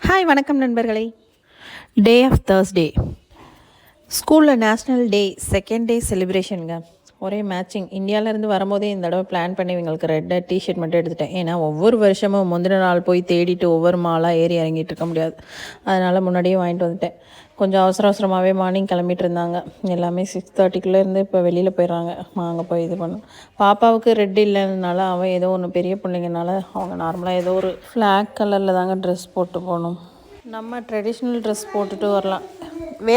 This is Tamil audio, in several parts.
ஹாய் வணக்கம் நண்பர்களே. டே ஆஃப் தேர்ஸ்டே ஸ்கூலில் நேஷ்னல் டே செகண்ட் டே செலிப்ரேஷனுங்க. ஒரே மேட்சிங். இந்தியாவிலேருந்து வரும்போதே இந்த தடவை பிளான் பண்ணி இவங்களுக்கு ரெட் டிஷர்ட் மட்டும் எடுத்துட்டேன். ஏன்னா ஒவ்வொரு வருஷமும் முந்தின நாள் போய் தேடிட்டு ஒவ்வொரு மாலாக ஏறி இறங்கிட்டு இருக்க முடியாது. அதனால் முன்னாடியே வாங்கிட்டு வந்துட்டேன். கொஞ்சம் அவசரமாகவே மார்னிங் கிளம்பிட்டு இருந்தாங்க. எல்லாமே 6:30 இருந்து இப்போ வெளியில் போயிடுறாங்க. அங்கே போய் இது பண்ணணும். பாப்பாவுக்கு ரெட் இல்லைனால அவன் ஏதோ ஒன்று பெரிய பிள்ளைங்கனால அவங்க நார்மலாக ஏதோ ஒரு ஃப்ளாக் கலரில் தாங்க ட்ரெஸ் போட்டு போகணும். நம்ம ட்ரெடிஷ்னல் ட்ரெஸ் போட்டுட்டு வரலாம்.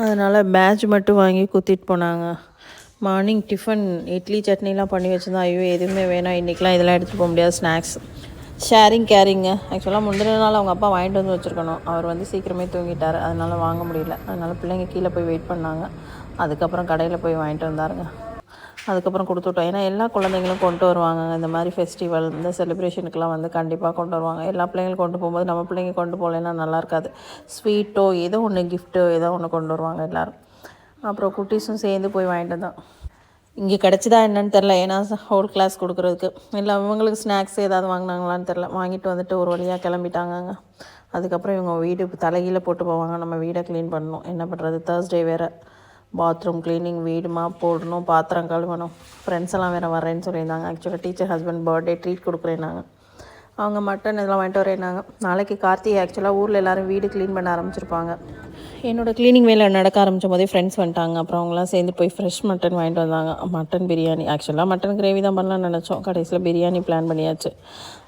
அதனால் பேட்ச் மட்டும் வாங்கி குத்திட்டு போனாங்க. மார்னிங் டிஃபன் இட்லி சட்னிலாம் பண்ணி வச்சுருந்தா ஐயோ எதுவுமே வேணாம் இன்றைக்கெலாம் இதெல்லாம் எடுத்துகிட்டு போக முடியாது. ஸ்நாக்ஸ் ஷேரிங் கேரிங்க. ஆக்சுவலாக முந்தின நாள் அவங்க அப்பா வாங்கிட்டு வந்து வச்சுருக்கணும். அவர் வந்து சீக்கிரமே தூங்கிட்டார். அதனால் வாங்க முடியல. அதனால் பிள்ளைங்க கீழே போய் வெயிட் பண்ணாங்க. அதுக்கப்புறம் கடையில் போய் வாங்கிட்டு வந்தாருங்க. அதுக்கப்புறம் கொடுத்துட்டோம். ஏன்னா எல்லா குழந்தைங்களும் கொண்டு வருவாங்க. இந்த மாதிரி ஃபெஸ்டிவல் இந்த செலிப்ரேஷனுக்கெலாம் வந்து கண்டிப்பாக கொண்டு வருவாங்க. எல்லா பிள்ளைங்களும் கொண்டு போகும்போது நம்ம பிள்ளைங்க கொண்டு போகலைன்னா நல்லா இருக்காது. ஸ்வீட்டோ ஏதோ ஒன்று கிஃப்ட்டோ ஏதோ ஒன்று கொண்டு வருவாங்க எல்லோரும். அப்புறம் குட்டீஸும் சேர்ந்து போய் வாங்கிட்டு வந்தோம். இங்கே கிடச்சிதா என்னன்னு தெரில. ஏன்னா ஹோல் கிளாஸ் கொடுக்குறதுக்கு இல்லை அவங்களுக்கு ஸ்நாக்ஸ் ஏதாவது வாங்கினாங்களான்னு தெரில. வாங்கிட்டு வந்துட்டு ஒரு வழியாக கிளம்பிட்டாங்கங்க. அதுக்கப்புறம் இவங்க வீடு தலைகீழ போட்டு போவாங்க. நம்ம வீடை க்ளீன் பண்ணணும். என்ன பண்ணுறது, தேர்ஸ்டே வேறு. பாத்ரூம் க்ளீனிங், வீடுமா போடணும், பாத்திரம் கழுவணும். ஃப்ரெண்ட்ஸ் எல்லாம் வேறு வரேன்னு சொல்லியிருந்தாங்க. ஆக்சுவலாக டீச்சர் ஹஸ்பண்ட் பர்த்டே ட்ரீட் கொடுக்குறேன்னாங்க. அவங்க மட்டன் இதெல்லாம் வாங்கிட்டு வரேன்னாங்க. நாளைக்கு கார்த்திகை. ஆக்சுவலாக ஊரில் எல்லோரும் வீடு க்ளீன் பண்ண ஆரம்பிச்சிருப்பாங்க. என்னோடய க்ளீனிங் வேலை நடக்க ஆரம்பித்த போதே ஃப்ரெண்ட்ஸ் வந்துட்டாங்க. அப்புறம் அவங்களாம் சேர்ந்து போய் ஃப்ரெஷ் மட்டன் வாங்கிட்டு வந்தாங்க. மட்டன் பிரியாணி. ஆக்சுவலாக மட்டன் கிரேவி தான் பண்ணலாம்னு நினச்சோம். கடைசியில் பிரியாணி பிளான் பண்ணியாச்சு.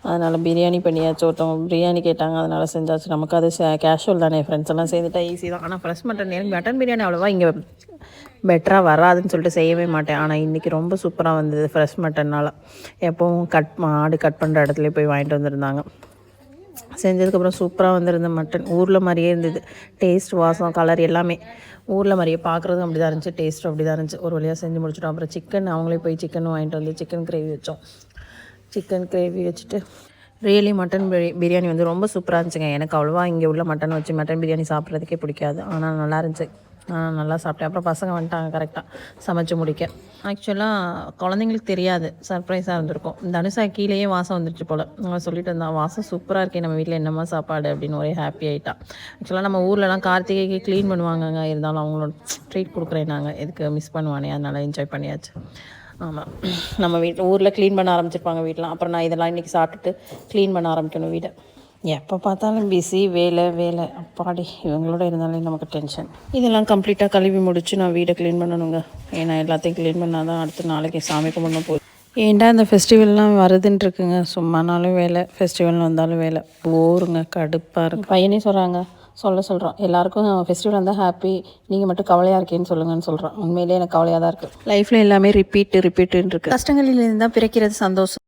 அதனால் பிரியாணி பண்ணியாச்சு. ஒருத்தவங்க பிரியாணி கேட்டாங்க, அதனால் செஞ்சாச்சு. நமக்கு அது கேஷுவல் தானே, ஃப்ரெண்ட்ஸ் எல்லாம் சேர்ந்துட்டா ஈஸி தான். ஆனால் ஃப்ரெஷ் மட்டன் எனக்கு மட்டன் பிரியாணி அவ்வளோவா இங்கே பெட்டராக வராதுன்னு சொல்லிட்டு செய்யவே மாட்டேன். ஆனால் இன்றைக்கி ரொம்ப சூப்பராக வந்தது ஃப்ரெஷ் மட்டன்னால். எப்போவும் ஆடு கட் பண்ணுற இடத்துல போய் வாங்கிட்டு வந்திருந்தாங்க. செஞ்சதுக்கப்புறம் சூப்பராக வந்திருந்த மட்டன் ஊரில் மாதிரியே இருந்தது. டேஸ்ட், வாசம், கலர் எல்லாமே ஊரில் மாதிரியே. பார்க்குறதும் அப்படி தான் இருந்துச்சு, டேஸ்ட்டும் அப்படி தான் இருந்துச்சு. ஒரு வழியாக செஞ்சு முடிச்சிட்டோம். அப்புறம் சிக்கன் அவங்களே போய் சிக்கன் வாங்கிட்டு வந்து சிக்கன் கிரேவி வச்சோம். சிக்கன் கிரேவி வச்சுட்டு ரியலி மட்டன் பிரியாணி வந்து ரொம்ப சூப்பராக இருந்துச்சுங்க. எனக்கு அவ்வளோவா இங்கே உள்ள மட்டன் வச்சு மட்டன் பிரியாணி சாப்பிட்றதுக்கே பிடிக்காது. ஆனால் நல்லா இருந்துச்சு. நல்லா சாப்பிட்டேன். அப்புறம் பசங்க வந்துட்டாங்க கரெக்டாக சமைச்சு முடிக்க. ஆக்சுவலாக குழந்தைங்களுக்கு தெரியாது, சர்ப்ரைஸாக இருந்திருக்கும். தனுஷா கீழேயே வாசம் வந்துடுச்சு போல். அவன் சொல்லிட்டு இருந்தான், வாசம் சூப்பராக இருக்கே, நம்ம வீட்டில் என்னம்மா சாப்பாடு அப்படின்னு ஒரே ஹாப்பி ஆகிட்டான். ஆக்சுவலாக நம்ம ஊர்லலாம் கார்த்திகைக்கு க்ளீன் பண்ணுவாங்கங்க. இருந்தாலும் அவங்களோட ட்ரீட் கொடுக்குறேன் நாங்கள், எதுக்கு மிஸ் பண்ணுவானே, அதனால் என்ஜாய் பண்ணியாச்சு. ஆமாம், நம்ம வீட்டில் ஊரில் க்ளீன் பண்ண ஆரம்பிச்சிருப்பாங்க வீட்டெலாம். அப்புறம் நான் இதெல்லாம் இன்றைக்கி சாப்பிட்டுட்டு க்ளீன் பண்ண ஆரம்பிக்கணும் வீடை. எப்போ பார்த்தாலும் பிஸி, வேலை வேலை. அப்பாடி, இவங்களோட இருந்தாலே நமக்கு டென்ஷன். இதெல்லாம் கம்ப்ளீட்டாக கழுவி முடிச்சு நான் வீடை க்ளீன் பண்ணணுங்க. ஏன்னா எல்லாத்தையும் க்ளீன் பண்ணால் தான் அடுத்த நாளைக்கு சாமி கும்பிடணும் போய். ஏன்டா இந்த ஃபெஸ்டிவல்லாம் வருதுன்னு இருக்குங்க. சும்மானாலும் வேலை, ஃபெஸ்டிவல் வந்தாலும் வேலை. போருங்க, கடுப்பாக இருக்குது. பையனே சொல்கிறோம் எல்லாருக்கும் ஃபெஸ்டிவல் வந்தால் ஹாப்பி, நீங்கள் மட்டும் கவலையாக இருக்கேன்னு சொல்லுங்கன்னு சொல்கிறோம். உண்மையிலே எனக்கு கவலையாக தான் இருக்குது. லைஃப்பில் எல்லாமே ரிப்பீட்டுன்னு இருக்குது. கஷ்டங்களிலிருந்து தான் பிறக்கிறது சந்தோஷம்.